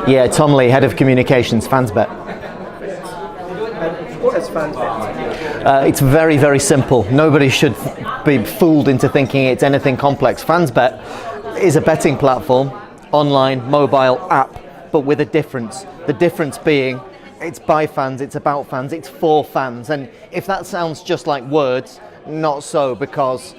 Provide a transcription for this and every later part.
Yeah, Tom Lee, Head of Communications, FansBet. What is FansBet? It's very, very simple. Nobody should be fooled into thinking it's anything complex. FansBet is a betting platform, online, mobile app, but with a difference. The difference being it's by fans, it's about fans, it's for fans. And if that sounds just like words, not so, because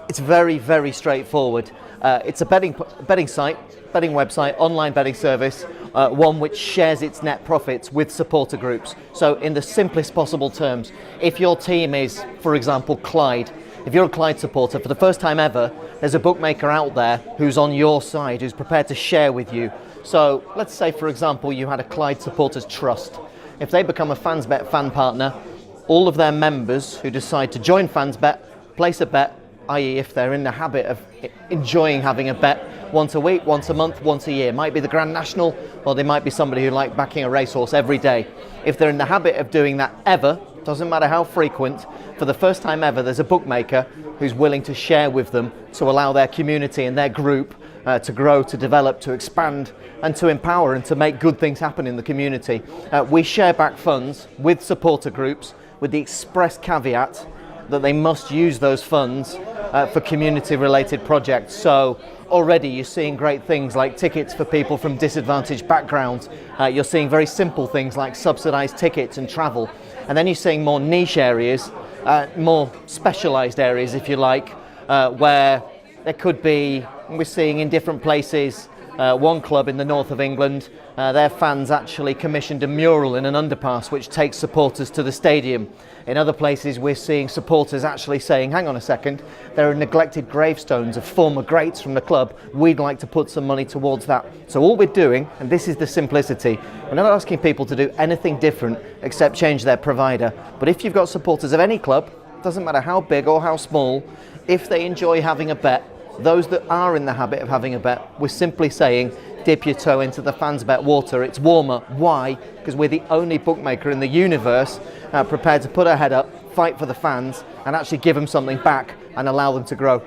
it's very, very straightforward. It's a betting site, betting website, online betting service, one which shares its net profits with supporter groups. So in the simplest possible terms, if your team is, for example, Clyde, if you're a Clyde supporter, for the first time ever, there's a bookmaker out there who's on your side, who's prepared to share with you. So let's say, for example, you had a Clyde supporters trust. If they become a FansBet fan partner, all of their members who decide to join FansBet place a bet, i.e. if they're in the habit of enjoying having a bet once a week, once a month, once a year. Might be the Grand National, or they might be somebody who like backing a racehorse every day. If they're in the habit of doing that ever, doesn't matter how frequent, for the first time ever there's a bookmaker who's willing to share with them to allow their community and their group to grow, to develop, to expand, and to empower and to make good things happen in the community. We share back funds with supporter groups with the express caveat that they must use those funds for community-related projects. So already you're seeing great things like tickets for people from disadvantaged backgrounds. You're seeing very simple things like subsidised tickets and travel. And then you're seeing more niche areas, more specialised areas, if you like, where there could be, we're seeing in different places, one club in the north of England, their fans actually commissioned a mural in an underpass which takes supporters to the stadium. In other places we're seeing supporters actually saying, hang on a second, there are neglected gravestones of former greats from the club, we'd like to put some money towards that. So all we're doing, and this is the simplicity, we're not asking people to do anything different except change their provider. But if you've got supporters of any club, doesn't matter how big or how small, if they enjoy having a bet, those that are in the habit of having a bet, we're simply saying dip your toe into the FansBet water. It's warmer. Why? Because we're the only bookmaker in the universe prepared to put our head up, fight for the fans, and actually give them something back and allow them to grow.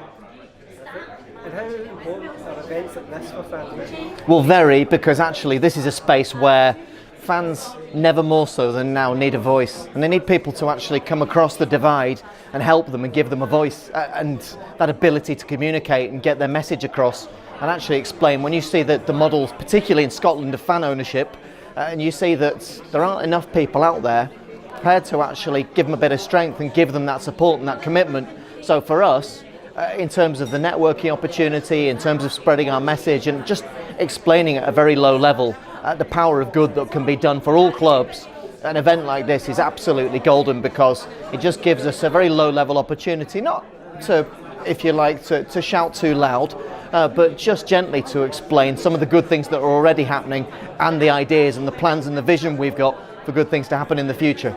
And how important are events like this for FansBet? Will vary, because actually this is a space where fans never more so than now need a voice, and they need people to actually come across the divide and help them and give them a voice and that ability to communicate and get their message across and actually explain. When you see that the models, particularly in Scotland, of fan ownership, and you see that there aren't enough people out there prepared to actually give them a bit of strength and give them that support and that commitment. So for us, in terms of the networking opportunity, in terms of spreading our message and just explaining at a very low level the power of good that can be done for all clubs, an event like this is absolutely golden, because it just gives us a very low level opportunity, not to, if you like, to shout too loud, but just gently to explain some of the good things that are already happening and the ideas and the plans and the vision we've got for good things to happen in the future.